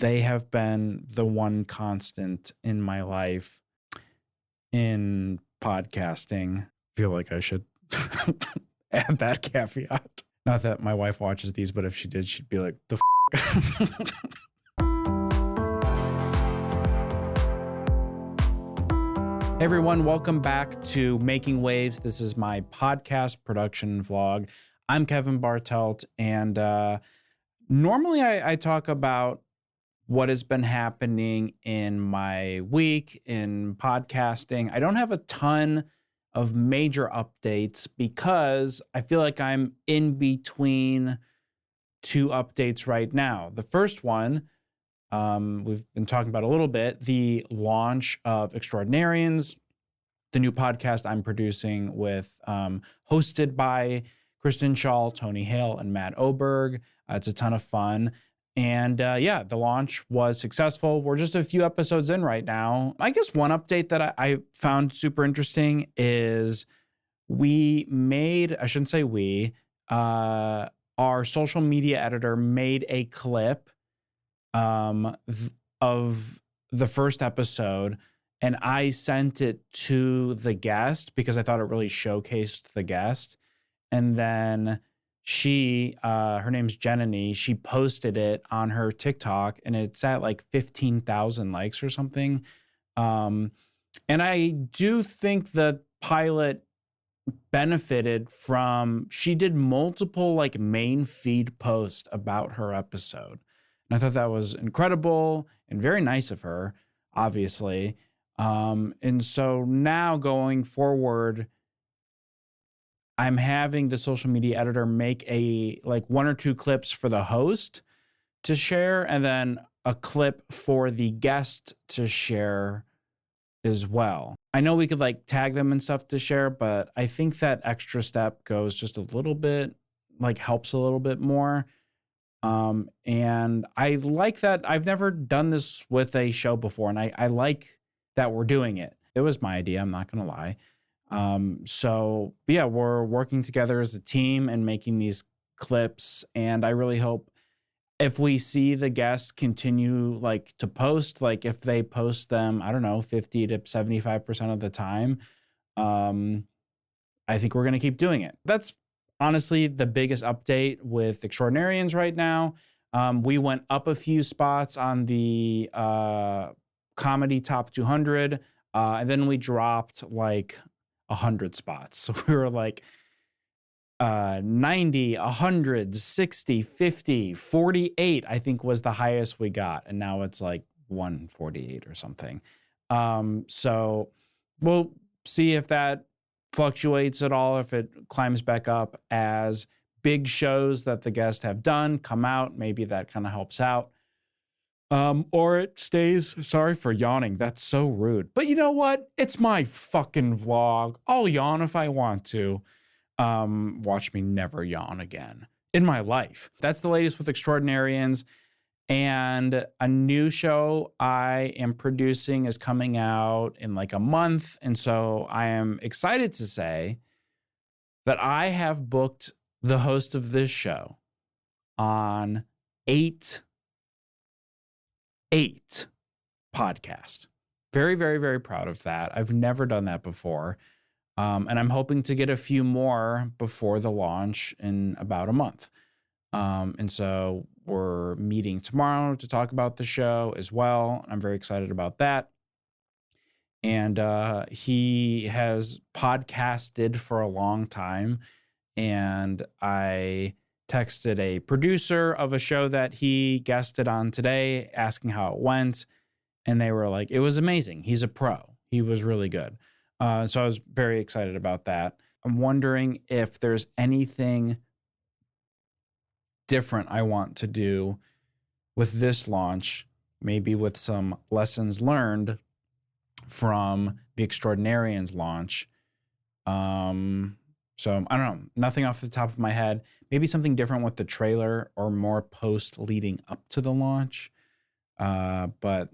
they have been the one constant in my life in podcasting. I feel like I should add that caveat. Not that my wife watches these, but if she did, she'd be like, the f***? Hey everyone, welcome back to Making Waves. This is my podcast production vlog. I'm Kevin Bartelt, and normally I talk about what has been happening in my week in podcasting. I don't have a ton of major updates because I feel like I'm in between two updates right now. The first one, we've been talking about a little bit, the launch of Extraordinarians, the new podcast I'm producing with, hosted by Kristen Shaw, Tony Hale, and Matt Oberg. It's a ton of fun. And the launch was successful. We're just a few episodes in right now. I guess one update that I found super interesting is we made, I shouldn't say we, our social media editor made a clip of the first episode, and I sent it to the guest because I thought it really showcased the guest. And then she, her name's Jenny, she posted it on her TikTok, and it's at like 15,000 likes or something. And I do think the pilot benefited from, she did multiple like main feed posts about her episode. And I thought that was incredible and very nice of her, obviously. And so now going forward, I'm having the social media editor make a like one or two clips for the host to share, and then a clip for the guest to share as well. I know we could like tag them and stuff to share, but I think that extra step goes just a little bit, like helps a little bit more. And I like that. I've never done this with a show before, and I like that we're doing it. It was my idea, I'm not gonna lie. So yeah, we're working together as a team and making these clips. And I really hope if we see the guests continue like to post, like if they post them, I don't know, 50 to 75% of the time, I think we're going to keep doing it. That's honestly the biggest update with Extraordinarians right now. We went up a few spots on the, comedy top 200. And then we dropped like 100 spots. So we were like 90, 100, 60, 50, 48, I think was the highest we got. And now it's like 148 or something. So we'll see if that fluctuates at all, if it climbs back up as big shows that the guests have done come out. Maybe that kind of helps out. Or it stays, sorry for yawning, that's so rude. But you know what? It's my fucking vlog. I'll yawn if I want to. Watch me never yawn again in my life. That's the latest with Extraordinarians. And a new show I am producing is coming out in like a month. And so I am excited to say that I have booked the host of this show on 8 podcast. Very, very, very proud of that. I've never done that before. And I'm hoping to get a few more before the launch in about a month. And so we're meeting tomorrow to talk about the show as well. I'm very excited about that. And he has podcasted for a long time. And I texted a producer of a show that he guested on today, asking how it went. And they were like, it was amazing. He's a pro. He was really good. So I was very excited about that. I'm wondering if there's anything different I want to do with this launch, maybe with some lessons learned from the Extraordinarians launch. So I don't know, nothing off the top of my head. Maybe something different with the trailer or more post leading up to the launch. But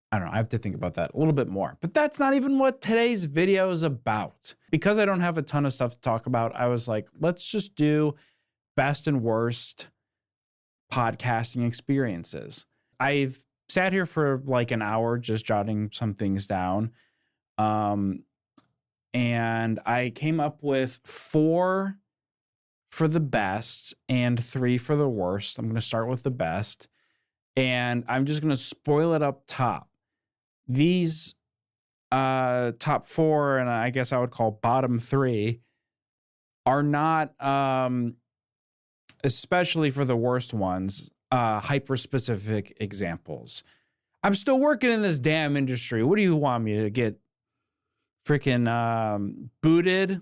I don't know. I have to think about that a little bit more. But that's not even what today's video is about. Because I don't have a ton of stuff to talk about, I was like, let's just do best and worst podcasting experiences. I've sat here for like an hour just jotting some things down. And I came up with 4 for the best and 3 for the worst. I'm going to start with the best. And I'm just going to spoil it up top. These top 4, and I guess I would call bottom 3, are not, especially for the worst ones, hyper-specific examples. I'm still working in this damn industry. What do you want me to get freaking booted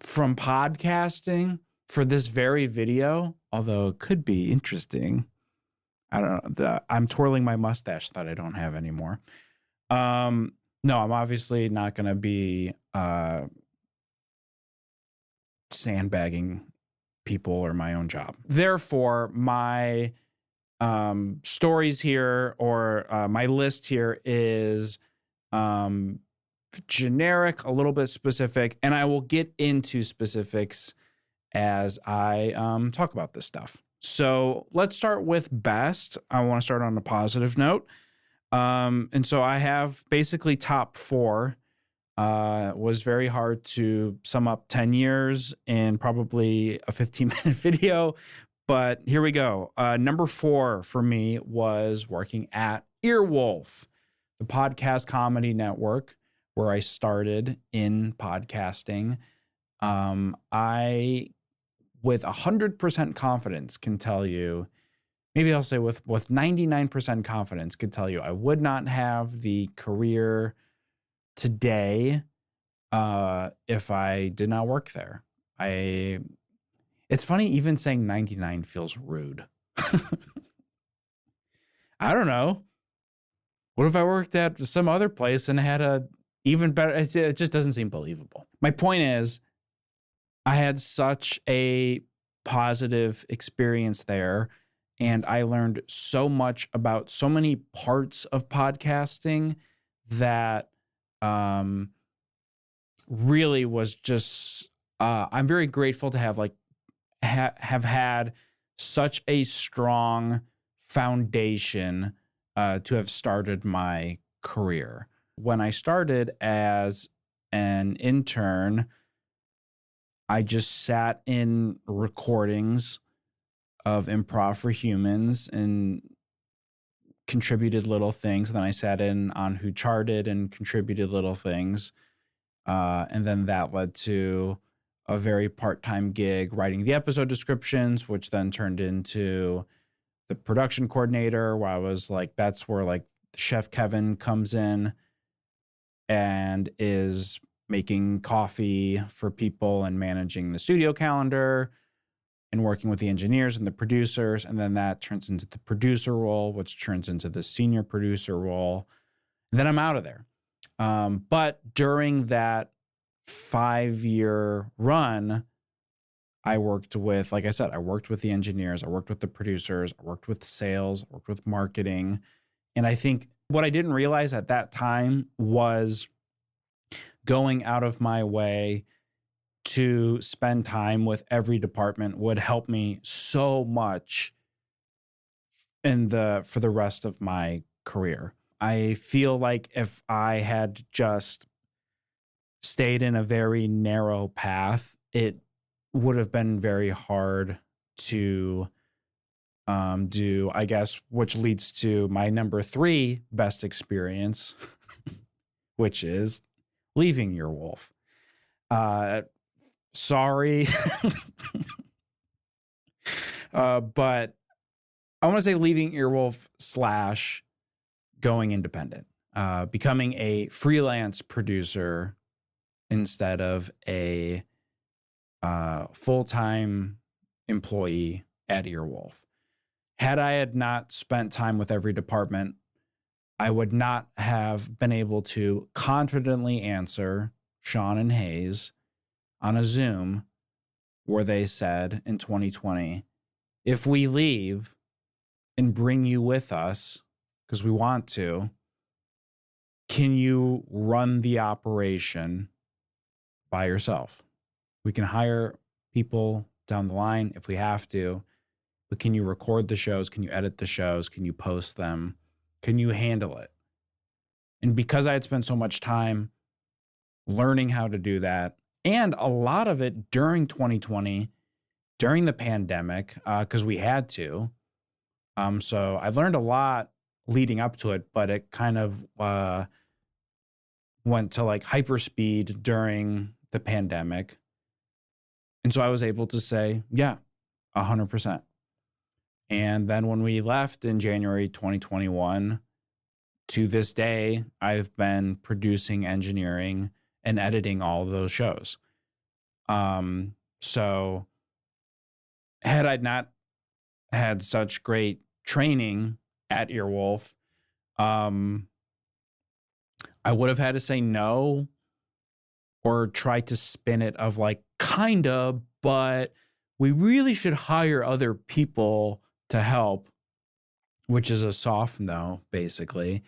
from podcasting for this very video? Although it could be interesting. I don't know. I'm twirling my mustache that I don't have anymore. No, I'm obviously not going to be sandbagging people or my own job. Therefore, my stories here, or my list here, is generic, a little bit specific, and I will get into specifics as I talk about this stuff. So let's start with best. I want to start on a positive note. And so I have basically top 4. Was very hard to sum up 10 years in probably a 15-minute video, but here we go. Number 4 for me was working at Earwolf, the podcast comedy network where I started in podcasting. I, with 100% confidence, can tell you, maybe I'll say with 99% confidence, could tell you I would not have the career today if I did not work there. It's funny, even saying 99 feels rude. I don't know. What if I worked at some other place and had a even better? It just doesn't seem believable. My point is, I had such a positive experience there, and I learned so much about so many parts of podcasting that really was just, I'm very grateful to have have had such a strong foundation to have started my career. When I started as an intern, I just sat in recordings of Improv for Humans and contributed little things. Then I sat in on Who Charted and contributed little things. And then that led to a very part-time gig writing the episode descriptions, which then turned into the production coordinator, where I was like, that's where like Chef Kevin comes in and is making coffee for people and managing the studio calendar and working with the engineers and the producers. And then that turns into the producer role, which turns into the senior producer role. And then I'm out of there. But during that 5-year run, I worked with, like I said, I worked with the engineers, I worked with the producers, I worked with sales, I worked with marketing. And I think what I didn't realize at that time was going out of my way to spend time with every department would help me so much for the rest of my career. I feel like if I had just stayed in a very narrow path, it would have been very hard to do, I guess, which leads to my number 3 best experience, which is leaving Earwolf. Sorry. But I want to say leaving Earwolf / going independent, becoming a freelance producer instead of a full-time employee at Earwolf. Had I had not spent time with every department, I would not have been able to confidently answer Sean and Hayes on a Zoom where they said in 2020, if we leave and bring you with us, because we want to, can you run the operation by yourself? We can hire people down the line if we have to, but can you record the shows? Can you edit the shows? Can you post them? Can you handle it? And because I had spent so much time learning how to do that, and a lot of it during 2020, during the pandemic, because we had to. So I learned a lot leading up to it, but it kind of went to like hyperspeed during the pandemic. And so I was able to say, yeah, 100%. And then when we left in January 2021, to this day, I've been producing, engineering, and editing all of those shows. So had I not had such great training at Earwolf, I would have had to say no or try to spin it of like, kind of, but we really should hire other people to help, which is a soft no, basically.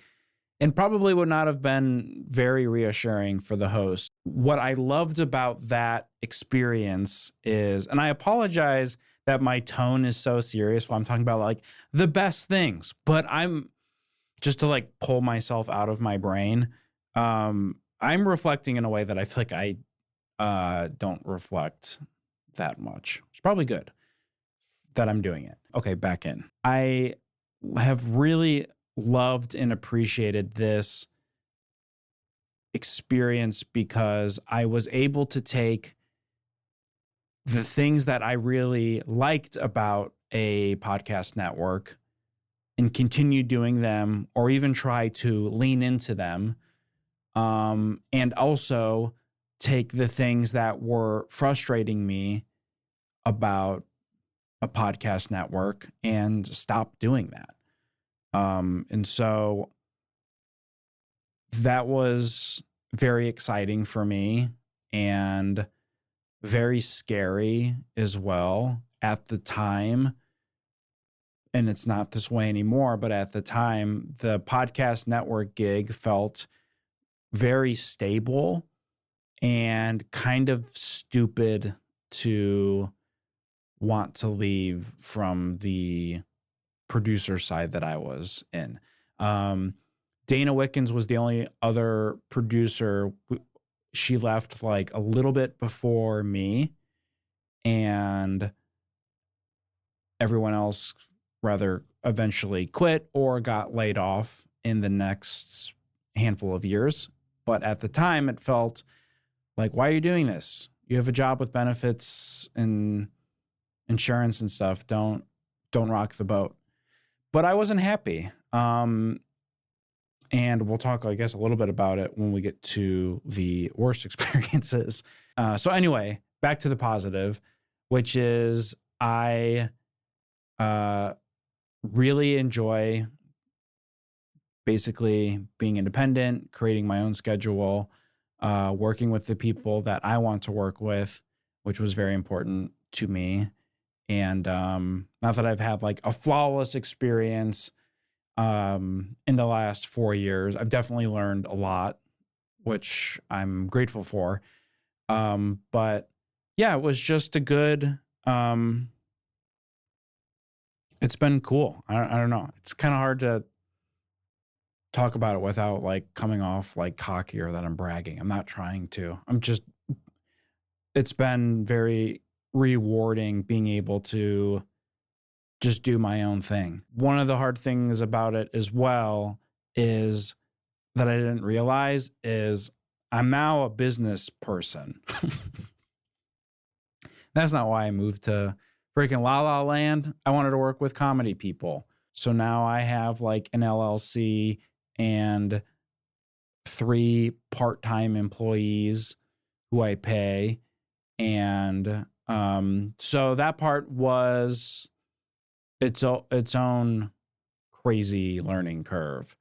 And probably would not have been very reassuring for the host. What I loved about that experience is, and I apologize that my tone is so serious while I'm talking about like the best things, but I'm just to like pull myself out of my brain. I'm reflecting in a way that I feel like I don't reflect that much. It's probably good that I'm doing it. Okay, back in. I have really loved and appreciated this experience because I was able to take the things that I really liked about a podcast network and continue doing them or even try to lean into them. And also take the things that were frustrating me about a podcast network and stop doing that. And so that was very exciting for me and very scary as well at the time. And it's not this way anymore, but at the time, the podcast network gig felt very stable and kind of stupid to want to leave from the producer side that I was in. Dana Wickens was the only other producer. She left like a little bit before me, and everyone else rather eventually quit or got laid off in the next handful of years. But at the time, it felt like, why are you doing this? You have a job with benefits and insurance and stuff. Don't rock the boat. But I wasn't happy. And we'll talk, I guess, a little bit about it when we get to the worst experiences. So anyway, back to the positive, which is I really enjoy basically being independent, creating my own schedule, working with the people that I want to work with, which was very important to me. And not that I've had like a flawless experience in the last 4 years. I've definitely learned a lot, which I'm grateful for. But yeah, it was just a good, it's been cool. I don't know. It's kind of hard to talk about it without like coming off like cocky or that I'm bragging. I'm not trying to. It's been very rewarding being able to just do my own thing. One of the hard things about it as well is that I didn't realize is I'm now a business person. That's not why I moved to freaking La La Land. I wanted to work with comedy people. So now I have like an LLC and 3 part-time employees who I pay. And so that part was its own crazy learning curve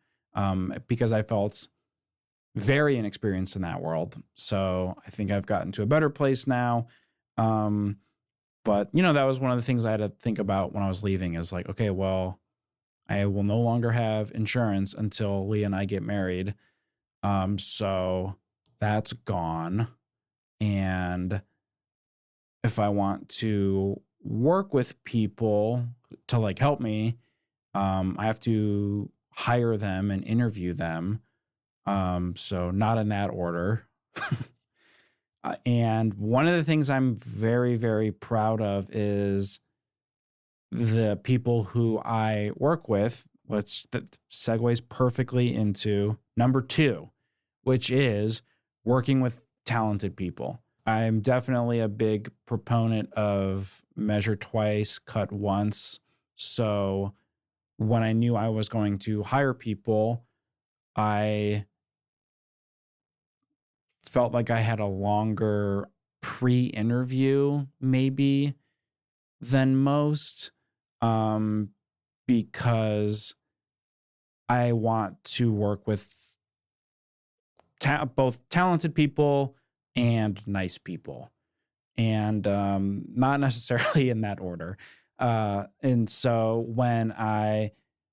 because I felt very inexperienced in that world. So I think I've gotten to a better place now. But, you know, that was one of the things I had to think about when I was leaving is like, okay, well, I will no longer have insurance until Leah and I get married. So that's gone. And if I want to work with people to like help me. I have to hire them and interview them. So not in that order. And one of the things I'm very, very proud of is the people who I work with. That segues perfectly into number 2, which is working with talented people. I'm definitely a big proponent of measure twice, cut once. So when I knew I was going to hire people, I felt like I had a longer pre-interview maybe than most, because I want to work with both talented people and nice people, and not necessarily in that order. And so when I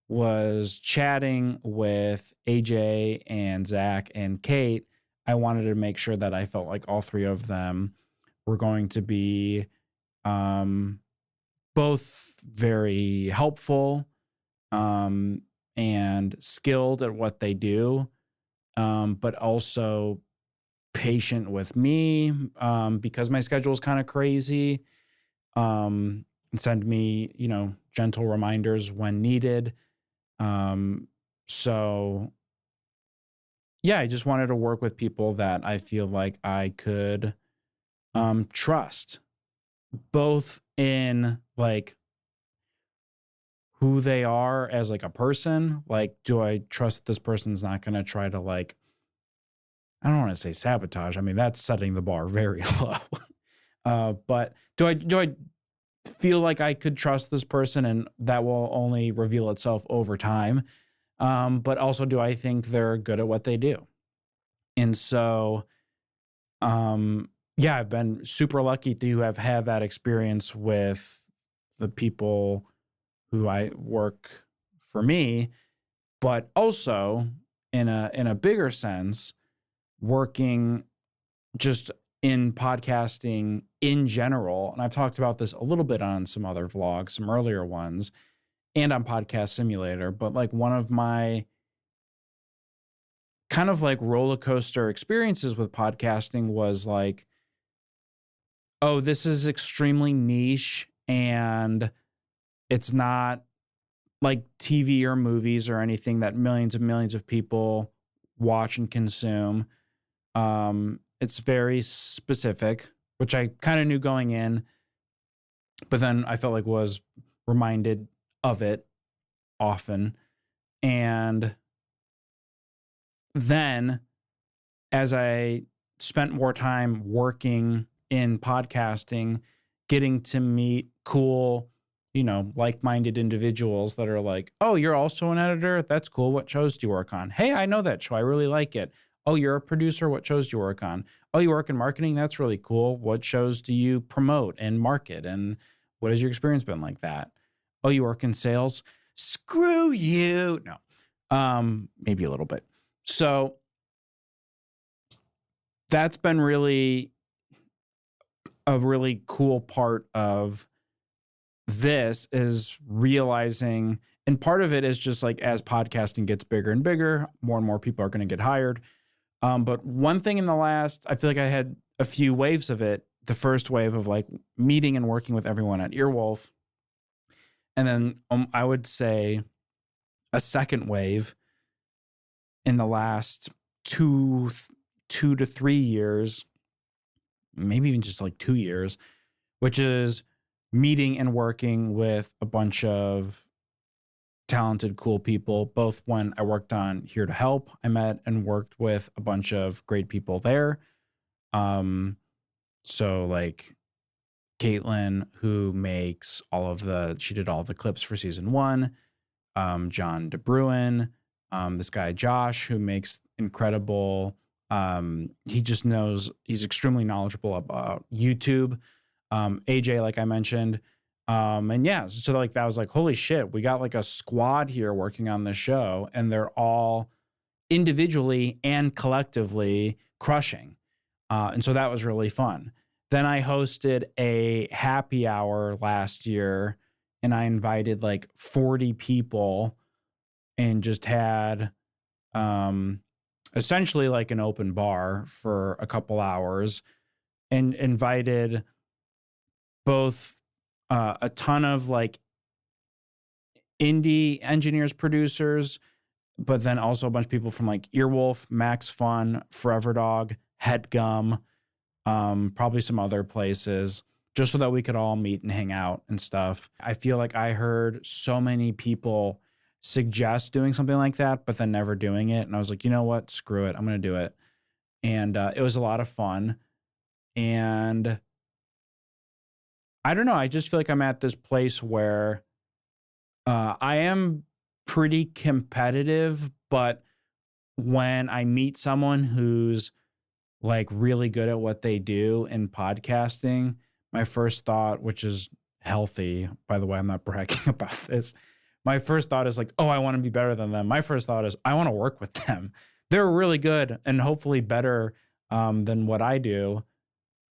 was chatting with AJ and Zach and Kate, I wanted to make sure that I felt like all 3 of them were going to be both very helpful and skilled at what they do, but also patient with me because my schedule is kind of crazy. And send me, gentle reminders when needed. So yeah, I just wanted to work with people that I feel like I could trust, both in like who they are as like a person. Like, do I trust this person's not going to try to like, I don't want to say sabotage. I mean, that's setting the bar very low. But do I feel like I could trust this person, and that will only reveal itself over time. But also, do I think they're good at what they do? And so, yeah, I've been super lucky to have had that experience with the people who I work for me, but also in a bigger sense, working just in podcasting in general. And I've talked about this a little bit on some other vlogs, some earlier ones, and on Podcast Simulator. But like one of my kind of like roller coaster experiences with podcasting was like, oh, this is extremely niche and it's not like TV or movies or anything that millions and millions of people watch and consume. It's very specific, which I kind of knew going in, but then I felt like was reminded of it often. And then as I spent more time working in podcasting, getting to meet cool, like-minded individuals that are like, oh, you're also an editor? That's cool. What shows do you work on? Hey, I know that show. I really like it. Oh, you're a producer? What shows do you work on? Oh, you work in marketing? That's really cool. What shows do you promote and market? And what has your experience been like that? Oh, you work in sales? Screw you. No, maybe a little bit. So that's been really a really cool part of this, is realizing, and part of it is just like as podcasting gets bigger and bigger, more and more people are going to get hired. But one thing I feel like I had a few waves of it. The first wave of like meeting and working with everyone at Earwolf. And then I would say a second wave in the last two to 3 years, maybe even just like 2 years, which is meeting and working with a bunch of talented, cool people. Both when I worked on Here to Help, I met and worked with a bunch of great people there. So like Caitlin, who makes she did all the clips for season 1. John DeBruin, this guy Josh, who makes incredible. He just knows, he's extremely knowledgeable about YouTube. AJ, like I mentioned. And yeah, so like that was like, holy shit, we got like a squad here working on this show, and they're all individually and collectively crushing. And so that was really fun. Then I hosted a happy hour last year and I invited like 40 people and just had essentially like an open bar for a couple hours and invited both a ton of like indie engineers, producers, but then also a bunch of people from like Earwolf, Max Fun, Forever Dog, Headgum, probably some other places, just so that we could all meet and hang out and stuff. I feel like I heard so many people suggest doing something like that, but then never doing it. And I was like, you know what? Screw it. I'm going to do it. And it was a lot of fun. And I don't know. I just feel like I'm at this place where I am pretty competitive, but when I meet someone who's like really good at what they do in podcasting, my first thought, which is healthy, by the way, I'm not bragging about this. My first thought is like, oh, I want to be better than them. My first thought is I want to work with them. They're really good and hopefully better than what I do.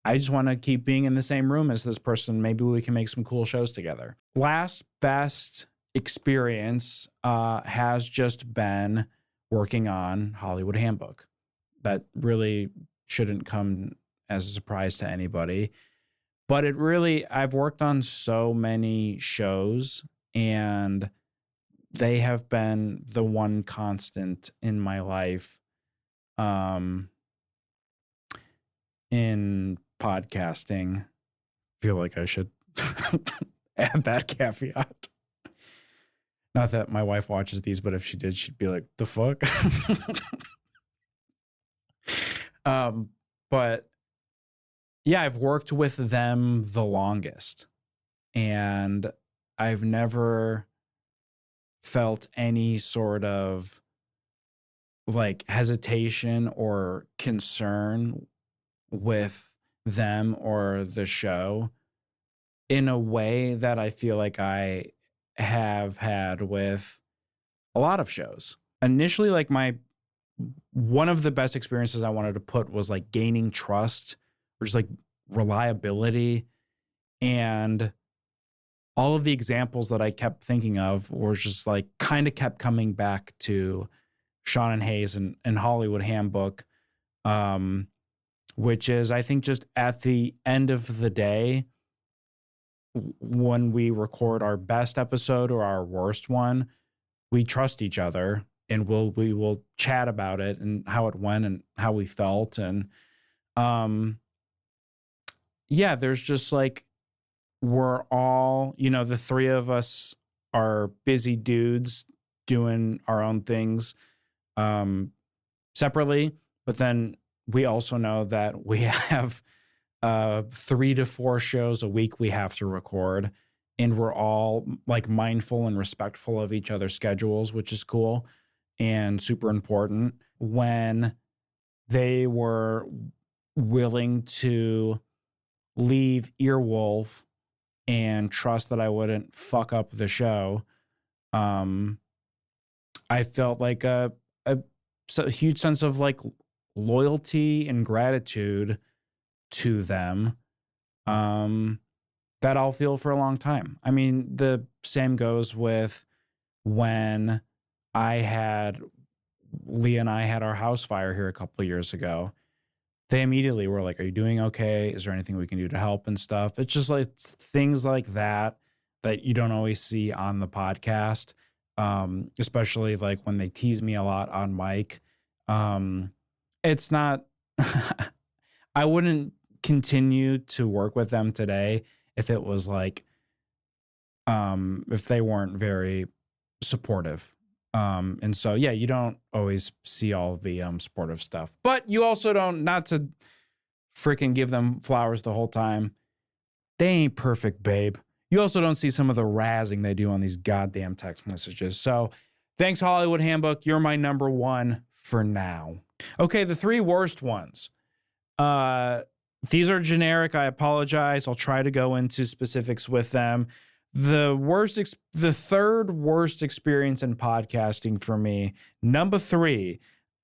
I just want to keep being in the same room as this person. Maybe we can make some cool shows together. Last best experience has just been working on Hollywood Handbook. That really shouldn't come as a surprise to anybody. But it really, I've worked on so many shows and they have been the one constant in my life in podcasting. I feel like I should add that caveat. Not that my wife watches these, but if she did, she'd be like, the fuck? But yeah, I've worked with them the longest and I've never felt any sort of like hesitation or concern with them or the show in a way that I feel like I have had with a lot of shows. Initially, like one of the best experiences I wanted to put was like gaining trust or just like reliability. And all of the examples that I kept thinking of were just like kind of kept coming back to Sean and Hayes and Hollywood Handbook, which is, I think, just at the end of the day, when we record our best episode or our worst one, we trust each other and we will chat about it and how it went and how we felt. And yeah, there's just like, we're all, the three of us are busy dudes doing our own things separately, but then we also know that we have 3 to 4 shows a week we have to record, and we're all like mindful and respectful of each other's schedules, which is cool and super important. When they were willing to leave Earwolf and trust that I wouldn't fuck up the show, I felt like a huge sense of like loyalty and gratitude to them that I'll feel for a long time. I mean, the same goes with when Leah and I had our house fire here a couple of years ago. They immediately were like, are you doing okay? Is there anything we can do to help and stuff? It's just like things like that you don't always see on the podcast, especially like when they tease me a lot on mic. It's not, I wouldn't continue to work with them today if it was like, if they weren't very supportive. And so, yeah, you don't always see all the supportive stuff, but you also don't, not to freaking give them flowers the whole time. They ain't perfect, babe. You also don't see some of the razzing they do on these goddamn text messages. So thanks, Hollywood Handbook. You're my number one for now. Okay, the 3 worst ones. These are generic. I apologize. I'll try to go into specifics with them. The third worst experience in podcasting for me, number 3,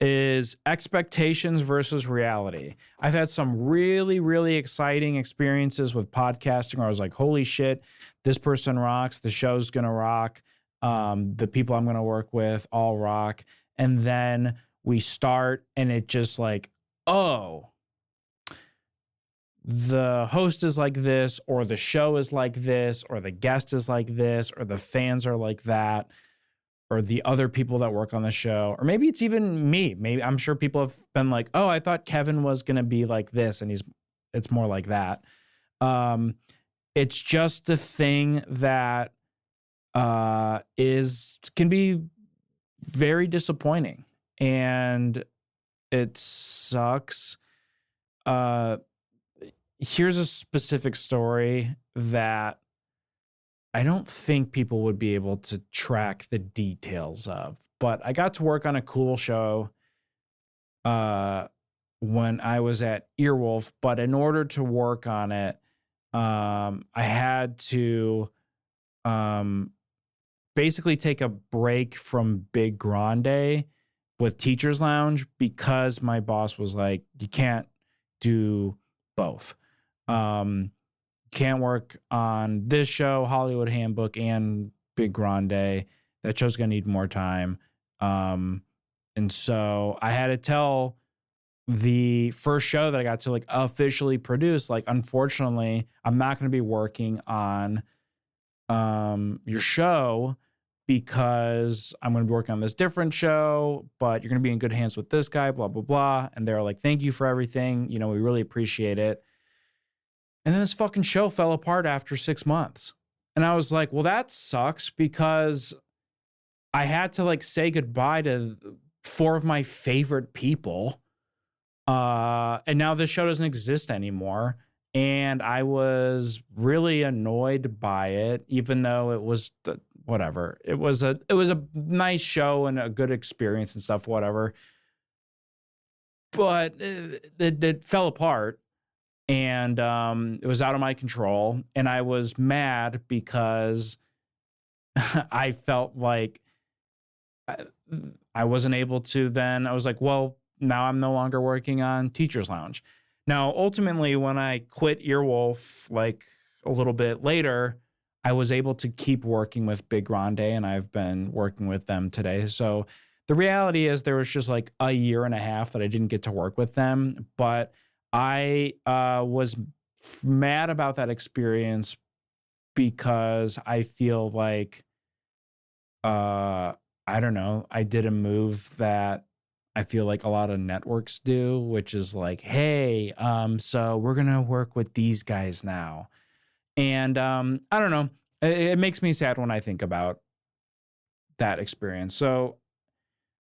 is expectations versus reality. I've had some really, really exciting experiences with podcasting where I was like, holy shit, this person rocks. The show's going to rock. The people I'm going to work with all rock. And then we start and it just like, oh, the host is like this, or the show is like this, or the guest is like this, or the fans are like that, or the other people that work on the show, or maybe it's even me. Maybe I'm sure people have been like, oh, I thought Kevin was going to be like this, and it's more like that. It's just a thing that can be very disappointing, and it sucks. Here's a specific story that I don't think people would be able to track the details of, but I got to work on a cool show when I was at Earwolf. But in order to work on it, I had to basically take a break from Big Grande with Teachers Lounge because my boss was like, you can't do both. Can't work on this show, Hollywood Handbook, and Big Grande. That show's gonna need more time. And so I had to tell the first show that I got to like officially produce, like, unfortunately, I'm not gonna be working on your show because I'm going to be working on this different show, but you're going to be in good hands with this guy, blah, blah, blah. And they're like, thank you for everything. You know, we really appreciate it. And then this fucking show fell apart after 6 months. And I was like, well, that sucks because I had to like say goodbye to 4 of my favorite people. And now this show doesn't exist anymore. And I was really annoyed by it, even though it was whatever. It was a nice show and a good experience and stuff, whatever. But it fell apart, and it was out of my control. And I was mad because I felt like I wasn't able to then. I was like, well, now I'm no longer working on Teachers Lounge. Now, ultimately, when I quit Earwolf, like a little bit later, I was able to keep working with Big Grande, and I've been working with them today. So the reality is there was just like a year and a half that I didn't get to work with them, but I was mad about that experience because I feel like, I don't know, I did a move that I feel like a lot of networks do, which is like, hey, so we're going to work with these guys now. And I don't know. It makes me sad when I think about that experience. So,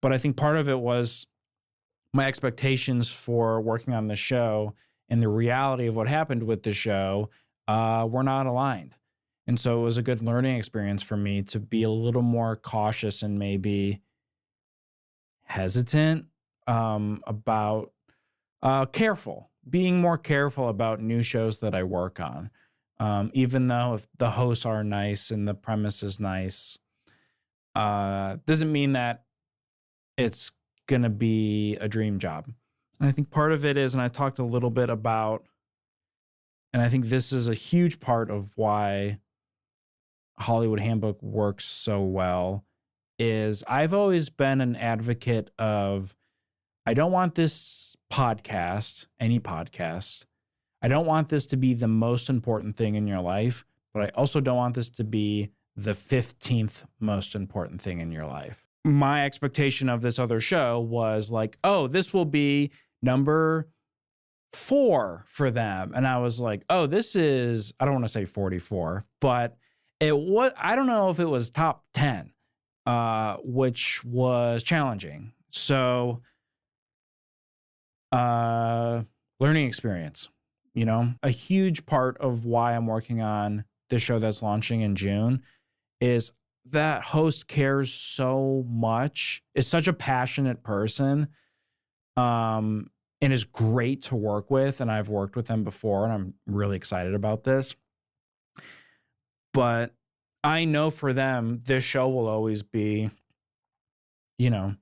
but I think part of it was my expectations for working on the show and the reality of what happened with the show were not aligned. And so it was a good learning experience for me to be a little more cautious and maybe hesitant about being more careful about new shows that I work on. Even though if the hosts are nice and the premise is nice, doesn't mean that it's going to be a dream job. And I think part of it is, and I talked a little bit about, and I think this is a huge part of why Hollywood Handbook works so well, is I've always been an advocate of, I don't want this podcast, any podcast, I don't want this to be the most important thing in your life, but I also don't want this to be the 15th most important thing in your life. My expectation of this other show was like, oh, this will be number 4 for them. And I was like, oh, this is, I don't want to say 44, but it was, I don't know if it was top 10, which was challenging. So, learning experience. You know, a huge part of why I'm working on this show that's launching in June is that host cares so much, is such a passionate person, and is great to work with. And I've worked with them before, and I'm really excited about this. But I know for them, this show will always be, you know,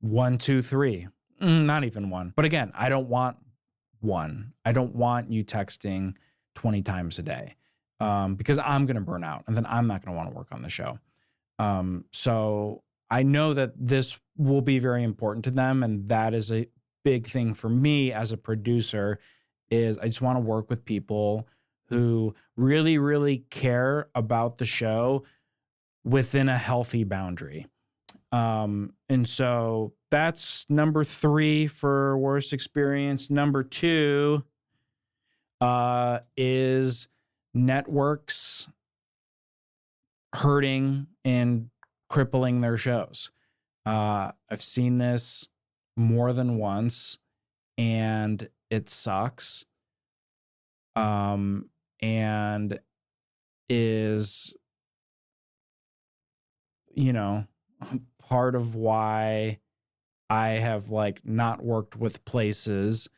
1, 2, 3. Not even one. But again, I don't want one. I don't want you texting 20 times a day because I'm going to burn out and then I'm not going to want to work on the show. So I know that this will be very important to them. And that is a big thing for me as a producer is I just want to work with people who really, really care about the show within a healthy boundary. And so that's number 3 for worst experience. Number 2 is networks hurting and crippling their shows. I've seen this more than once and it sucks. And is, part of why I have like not worked with places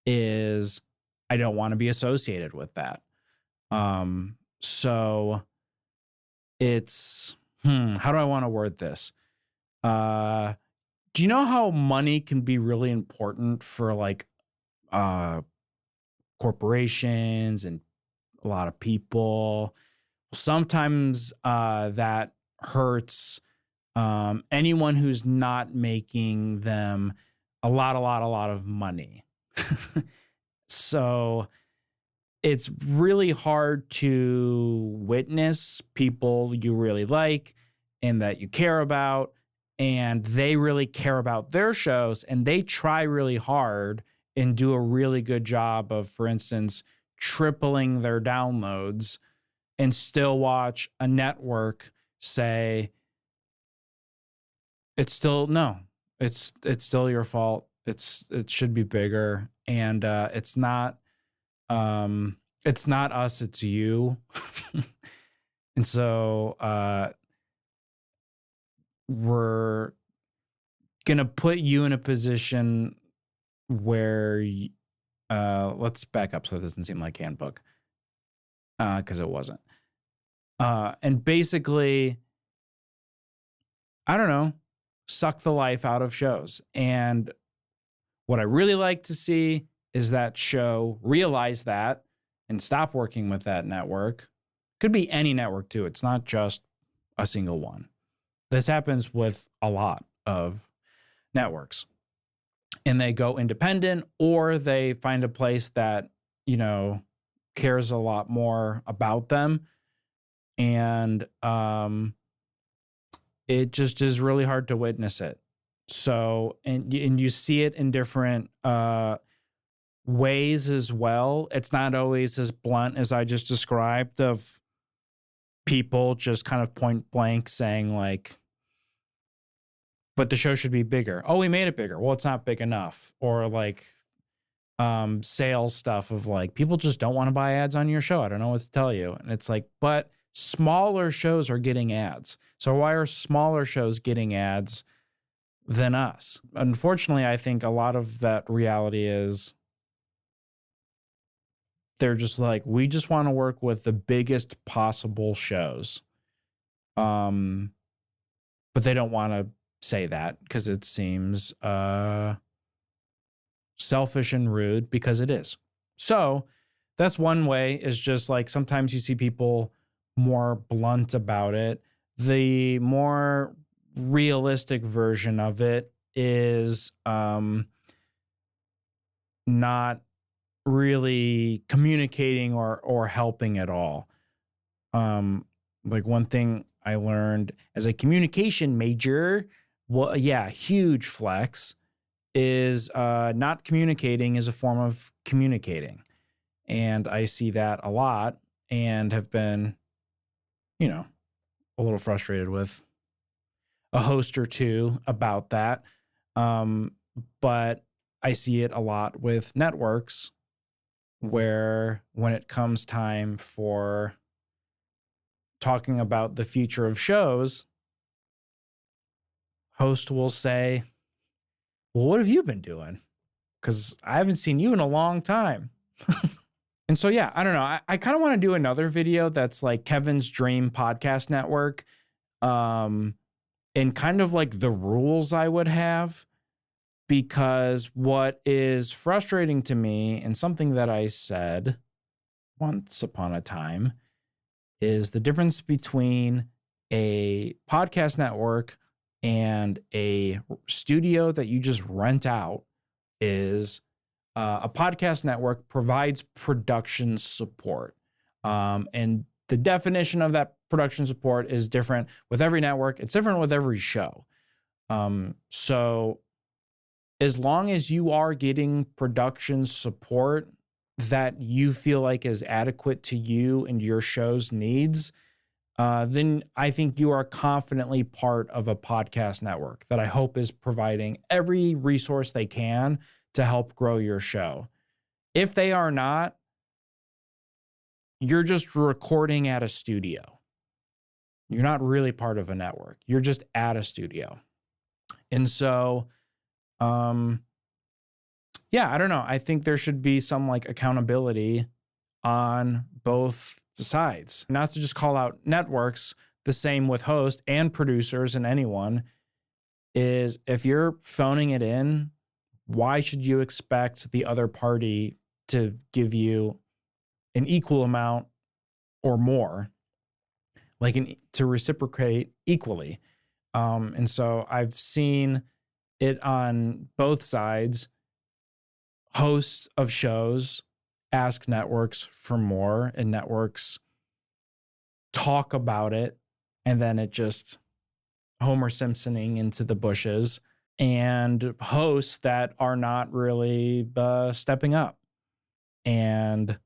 is I don't want to be associated with that. So it's, how do I want to word this? Do you know how money can be really important for like, corporations and a lot of people? Sometimes, that hurts, anyone who's not making them a lot of money. So it's really hard to witness people you really like and that you care about, and they really care about their shows and they try really hard and do a really good job of, for instance, tripling their downloads and still watch a network say, it's still your fault. It should be bigger. And it's not us, it's you. And so we're gonna put you in a position where let's back up so it doesn't seem like handbook, because it wasn't. And basically, I don't know, suck the life out of shows. And what I really like to see is that show realize that and stop working with that network. Could be any network too. It's not just a single one. This happens with a lot of networks. And they go independent, or they find a place that, cares a lot more about them. And it just is really hard to witness it. So, and you see it in different ways as well. It's not always as blunt as I just described, of people just kind of point blank saying like, but the show should be bigger. Oh, we made it bigger. Well, it's not big enough. Or like sales stuff of like, people just don't want to buy ads on your show. I don't know what to tell you. And it's like, but smaller shows are getting ads. So why are smaller shows getting ads than us? Unfortunately, I think a lot of that reality is they're just like, we just want to work with the biggest possible shows. But they don't want to say that because it seems selfish and rude, because it is. So that's one way, is just like sometimes you see people more blunt about it. The more realistic version of it is not really communicating or helping at all. Like one thing I learned as a communication major, well, yeah, huge flex, is not communicating is a form of communicating. And I see that a lot and have been, a little frustrated with a host or two about that. But I see it a lot with networks, where when it comes time for talking about the future of shows, host will say, well, what have you been doing? Because I haven't seen you in a long time. And so, yeah, I don't know. I kind of want to do another video that's like Kevin's Dream Podcast Network, and kind of like the rules I would have. because what is frustrating to me, and something that I said once upon a time, is the difference between a podcast network and a studio that you just rent out is a podcast network provides production support. And the definition of that production support is different with every network. It's different with every show. So as long as you are getting production support that you feel like is adequate to you and your show's needs, then I think you are confidently part of a podcast network that I hope is providing every resource they can to help grow your show. If they are not, you're just recording at a studio. You're not really part of a network. You're just at a studio. And so, yeah, I don't know. I think there should be some like accountability on both sides, not to just call out networks. The same with hosts and producers and anyone is if you're phoning it in, why should you expect the other party to give you an equal amount or more, to reciprocate equally? And so I've seen it on both sides. Hosts of shows ask networks for more, and networks talk about it, and then it just Homer Simpsoning into the bushes, and hosts that are not really stepping up. And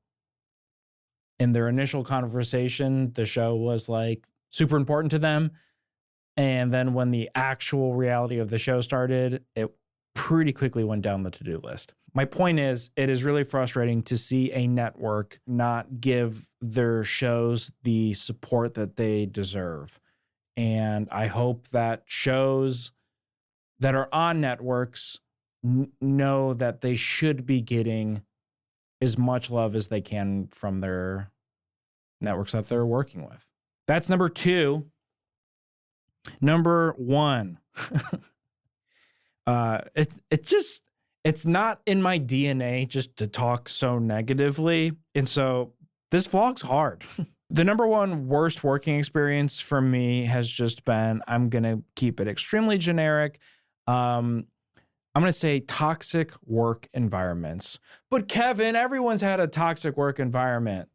in their initial conversation, the show was like super important to them. And then when the actual reality of the show started, it pretty quickly went down the to-do list. My point is, it is really frustrating to see a network not give their shows the support that they deserve. And I hope that shows that are on networks know that they should be getting as much love as they can from their networks that they're working with. That's number 2. Number 1. It's not in my DNA just to talk so negatively. And so this vlog's hard. The number 1 worst working experience for me has just been, I'm going to keep it extremely generic. I'm going to say toxic work environments. But Kevin, everyone's had a toxic work environment.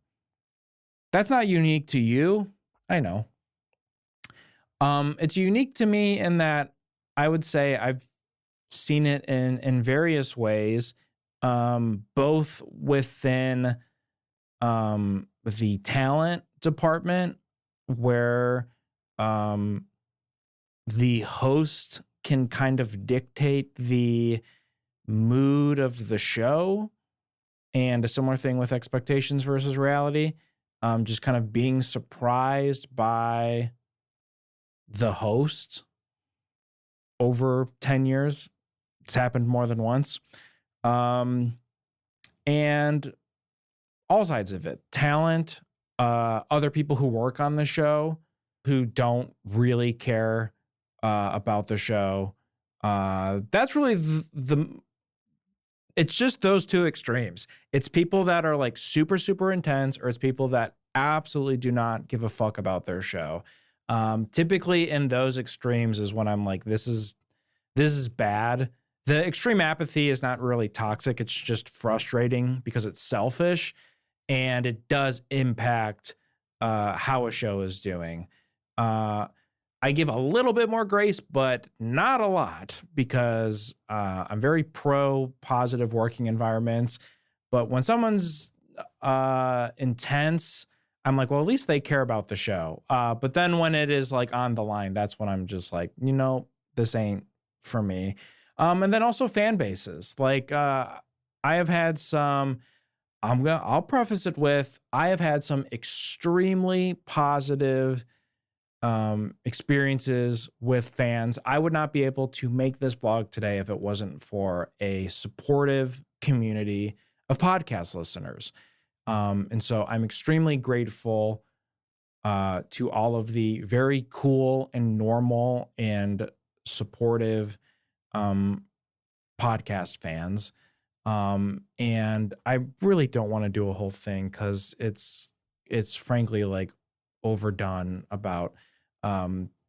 That's not unique to you. I know. It's unique to me in that I would say I've seen it in various ways, both within the talent department, where the host can kind of dictate the mood of the show, and a similar thing with expectations versus reality, just kind of being surprised by the host over 10 years. It's happened more than once. And all sides of it. Talent, other people who work on the show who don't really care about the show. That's really it's just those two extremes. It's people that are like super, super intense, or it's people that absolutely do not give a fuck about their show. Typically in those extremes is when I'm like, this is bad. The extreme apathy is not really toxic. It's just frustrating because it's selfish, and it does impact how a show is doing. I give a little bit more grace, but not a lot, because I'm very pro positive working environments. But when someone's intense, I'm like, well, at least they care about the show. But then when it is like on the line, that's when I'm just like, this ain't for me. And then also fan bases. Like I have had some, I'll preface it with, I have had some extremely positive experiences with fans. I would not be able to make this vlog today if it wasn't for a supportive community of podcast listeners. And so I'm extremely grateful to all of the very cool and normal and supportive podcast fans. And I really don't want to do a whole thing because it's frankly like overdone about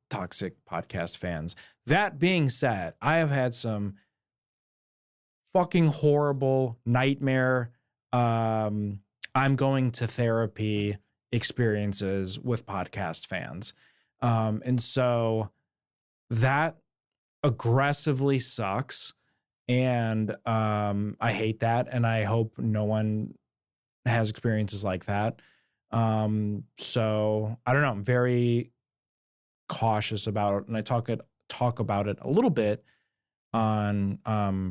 toxic podcast fans. That being said, I have had some fucking horrible nightmare I'm going to therapy experiences with podcast fans. And so that aggressively sucks. And I hate that. And I hope no one has experiences like that. So I don't know. I'm very cautious about it. And I talk about it a little bit on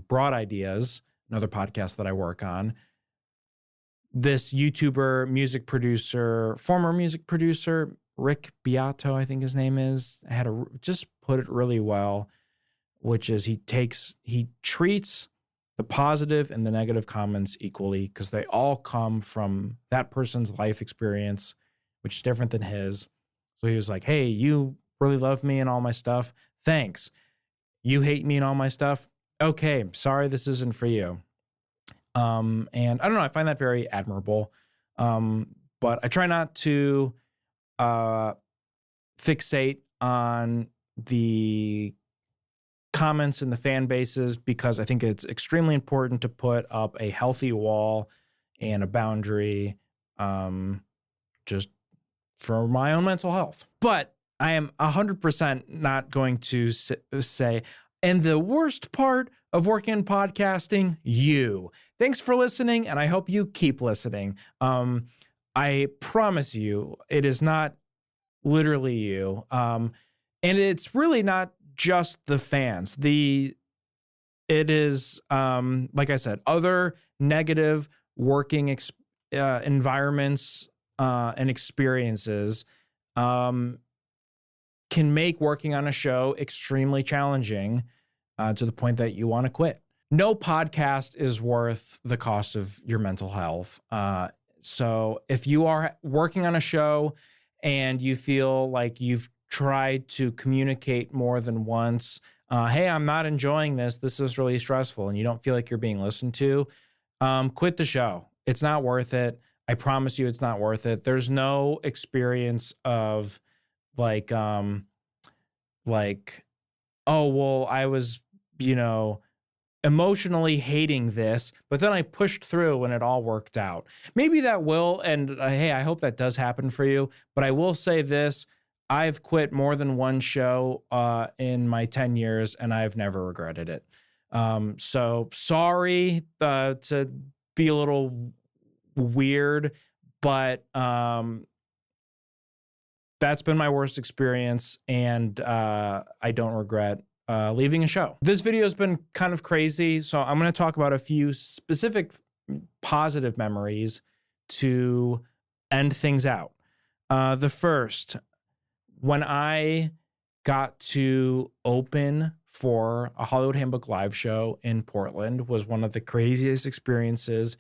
Broad Ideas, another podcast that I work on. This YouTuber, music producer, former music producer, Rick Beato, I think his name is, just put it really well, which is he treats the positive and the negative comments equally because they all come from that person's life experience, which is different than his. So he was like, hey, you really love me and all my stuff. Thanks. You hate me and all my stuff. Okay, sorry, this isn't for you. And I don't know, I find that very admirable. But I try not to fixate on the comments in the fan bases because I think it's extremely important to put up a healthy wall and a boundary just for my own mental health. But I am 100% not going to say, and the worst part of working in podcasting, you. Thanks for listening, and I hope you keep listening. I promise you, it is not literally you. And it's really not just the fans. It is, like I said, other negative working environments and experiences can make working on a show extremely challenging to the point that you want to quit. No podcast is worth the cost of your mental health. So if you are working on a show and you feel like you've tried to communicate more than once, hey, I'm not enjoying this. This is really stressful, and you don't feel like you're being listened to, quit the show. It's not worth it. I promise you it's not worth it. There's no experience of like, oh, well, I was, emotionally hating this, but then I pushed through and it all worked out. Maybe that will, and hey, I hope that does happen for you. But I will say this, I've quit more than one show in my 10 years and I've never regretted it. So sorry to be a little weird, but that's been my worst experience, and I don't regret leaving a show. This video has been kind of crazy, so I'm going to talk about a few specific positive memories to end things out. The first, when I got to open for a Hollywood Handbook live show in Portland, was one of the craziest experiences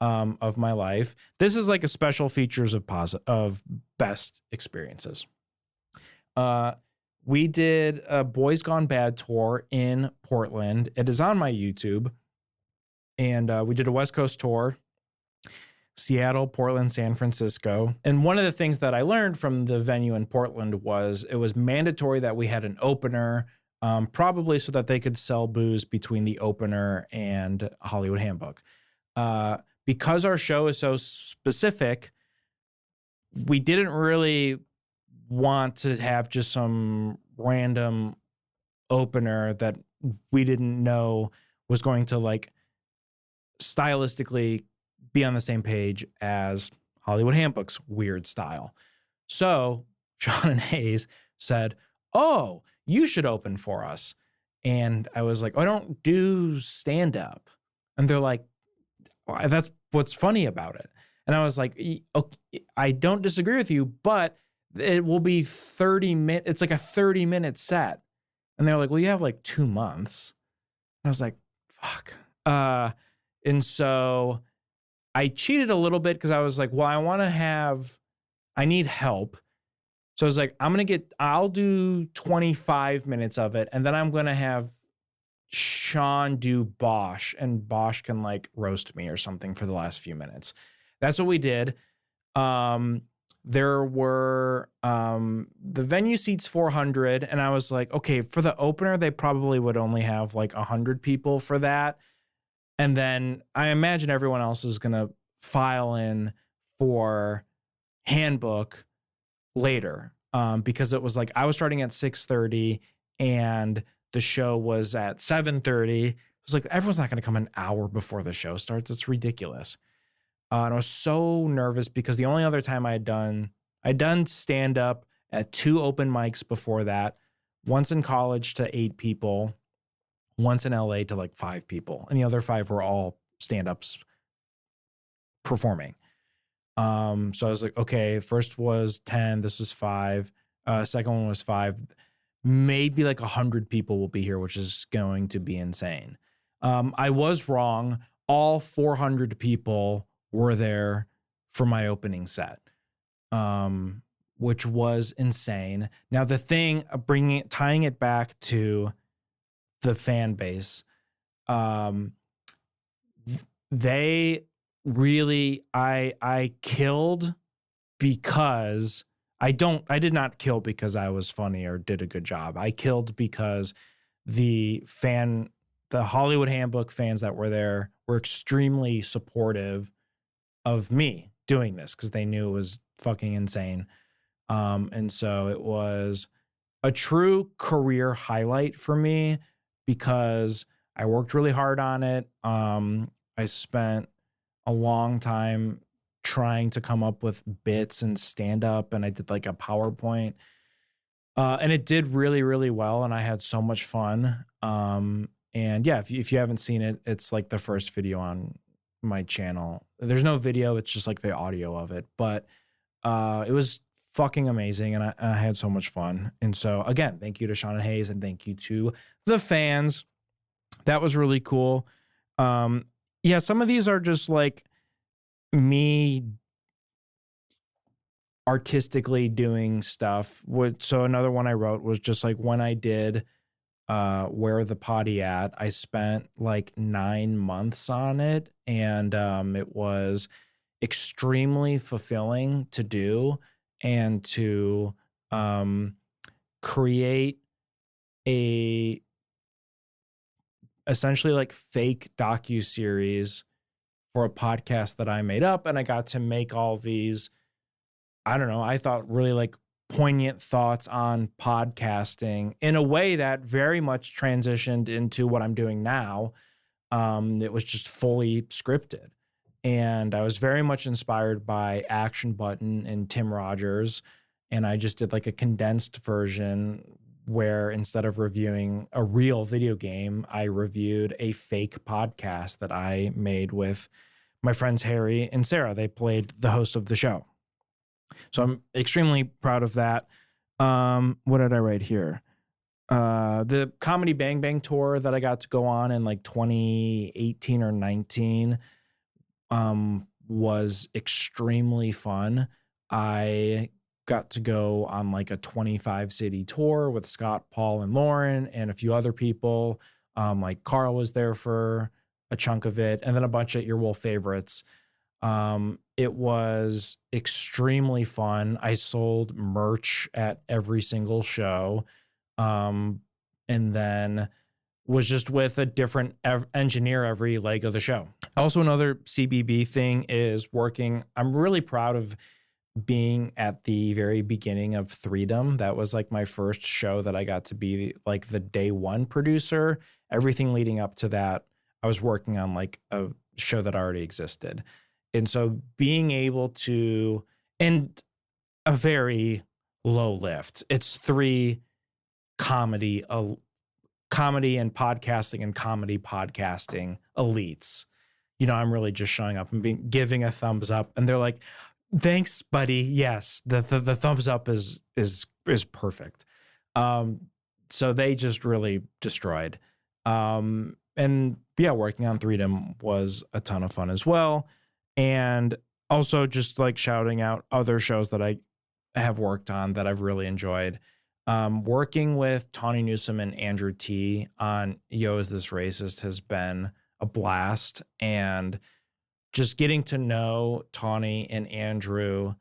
of my life. This is like a special features of best experiences. We did a Boys Gone Bad tour in Portland. It is on my YouTube. And we did a West Coast tour, Seattle, Portland, San Francisco. And one of the things that I learned from the venue in Portland was it was mandatory that we had an opener, probably so that they could sell booze between the opener and Hollywood Handbook. Because our show is so specific, we didn't really want to have just some random opener that we didn't know was going to like stylistically be on the same page as Hollywood Handbook's weird style. So Sean and Hayes said, oh, you should open for us. And I was like, I don't do stand-up. And they're like, well, that's what's funny about it. And I was like, okay, I don't disagree with you, but it will be 30 minutes. It's like a 30-minute set. And they're like, well, you have like 2 months. And I was like, fuck. And so I cheated a little bit because I was like, well, I need help. So I was like, I'll do 25 minutes of it. And then I'm going to have Sean do Bosch, and Bosch can like roast me or something for the last few minutes. That's what we did. There were the venue seats 400, and I was like, okay, for the opener, they probably would only have like 100 people for that. And then I imagine everyone else is going to file in for handbook later, because it was like I was starting at 6:30 and the show was at 7:30. It was like, everyone's not going to come an hour before the show starts. It's ridiculous. And I was so nervous because the only other time I'd done stand up at 2 open mics before that, once in college to 8 people, once in LA to like 5 people, and the other 5 were all stand-ups performing. So I was like, okay, first was 10, this was 5, second one was 5. Maybe like 100 people will be here, which is going to be insane. I was wrong. All 400 people were there for my opening set, which was insane. Now the thing, tying it back to the fan base, they really, I killed because I did not kill because I was funny or did a good job. I killed because the Hollywood Handbook fans that were there were extremely supportive of me doing this because they knew it was fucking insane. And so it was a true career highlight for me because I worked really hard on it. I spent a long time trying to come up with bits and stand up, and I did like a PowerPoint. And it did really, really well, and I had so much fun. And yeah, if you haven't seen it, it's like the first video on my channel. There's no video, it's just like the audio of it. But it was fucking amazing, and I had so much fun. And so again, thank you to Sean and Hayes, and thank you to the fans. That was really cool. Yeah, some of these are just like me artistically doing stuff. So another one I wrote was just like when I did Where the Potty At, I spent like 9 months on it, and it was extremely fulfilling to do and to create a essentially like fake docuseries for a podcast that I made up. And I got to make all these, I don't know, I thought really like poignant thoughts on podcasting in a way that very much transitioned into what I'm doing now. It was just fully scripted. And I was very much inspired by Action Button and Tim Rogers. And I just did like a condensed version where instead of reviewing a real video game, I reviewed a fake podcast that I made with my friends Harry and Sarah. They played the host of the show. So I'm extremely proud of that. What did I write here? The Comedy Bang Bang tour that I got to go on in like 2018 or 19 was extremely fun. I got to go on like a 25 city tour with Scott, Paul, and Lauren, and a few other people. Like Carl was there for a chunk of it, and then a bunch of Earwolf favorites. It was extremely fun. I sold merch at every single show, and then was just with a different engineer every leg of the show. Also, another CBB thing is working. I'm really proud of being at the very beginning of Freedom. That was like my first show that I got to be like the day one producer. Everything leading up to that, I was working on like a show that already existed. And so being able to, and a very low lift, it's 3 comedy and podcasting and comedy podcasting elites. You know, I'm really just showing up and giving a thumbs up, and they're like, thanks, buddy. Yes, the thumbs up is perfect. So they just really destroyed. And yeah, working on Freedom was a ton of fun as well. And also just like shouting out other shows that I have worked on that I've really enjoyed. Working with Tawny Newsome and Andrew T on Yo, Is This Racist has been a blast. And just getting to know Tawny and Andrew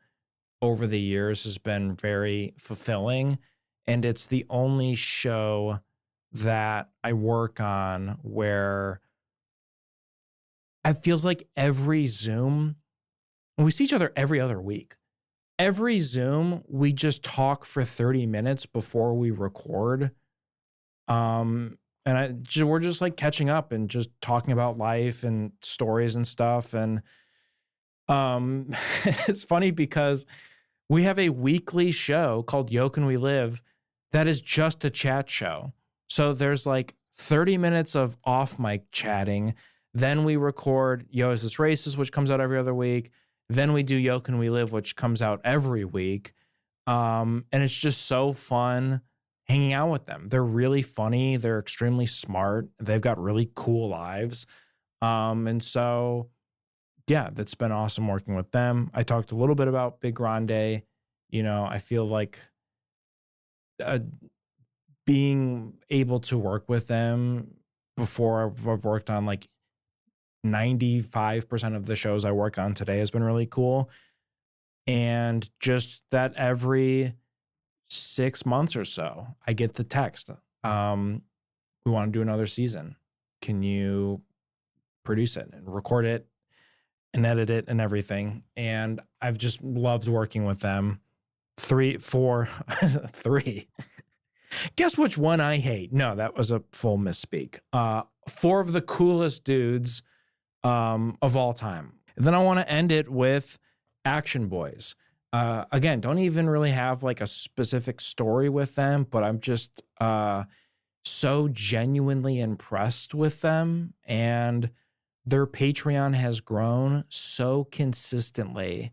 over the years has been very fulfilling. And it's the only show that I work on where it feels like every Zoom, and we see each other every other week. Every Zoom, we just talk for 30 minutes before we record. We're just like catching up and just talking about life and stories and stuff. And it's funny because we have a weekly show called Yo Can We Live that is just a chat show. So there's like 30 minutes of off mic chatting. Then we record Yo, Is This Racist, which comes out every other week. Then we do Yo Can We Live, which comes out every week. And it's just so fun hanging out with them. They're really funny. They're extremely smart. They've got really cool lives. And so, yeah, that's been awesome working with them. I talked a little bit about Big Grande. You know, I feel like being able to work with them before I've worked on like 95% of the shows I work on today has been really cool. And just that every 6 months or so, I get the text. We want to do another season. Can you produce it and record it and edit it and everything? And I've just loved working with them. 3. Guess which one I hate? No, that was a full misspeak. 4 of the coolest dudes of all time. And then I want to end it with Action Boys. Again, don't even really have like a specific story with them, but I'm just so genuinely impressed with them. And their Patreon has grown so consistently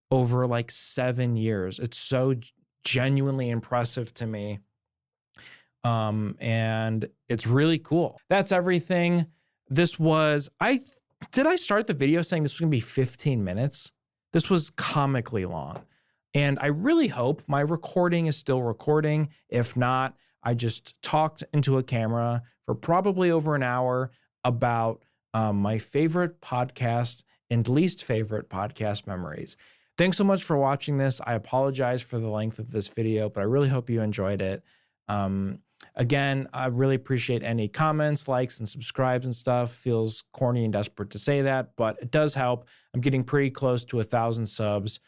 over like 7 years. It's so genuinely impressive to me. And it's really cool. That's everything. This was, did I start the video saying this was going to be 15 minutes? This was comically long. And I really hope my recording is still recording. If not, I just talked into a camera for probably over an hour about my favorite podcast and least favorite podcast memories. Thanks so much for watching this. I apologize for the length of this video, but I really hope you enjoyed it. Again, I really appreciate any comments, likes, and subscribes and stuff. Feels corny and desperate to say that, but it does help. I'm getting pretty close to 1,000 subs,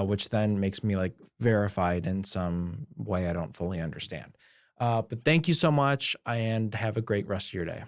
which then makes me like verified in some way I don't fully understand. But thank you so much and have a great rest of your day.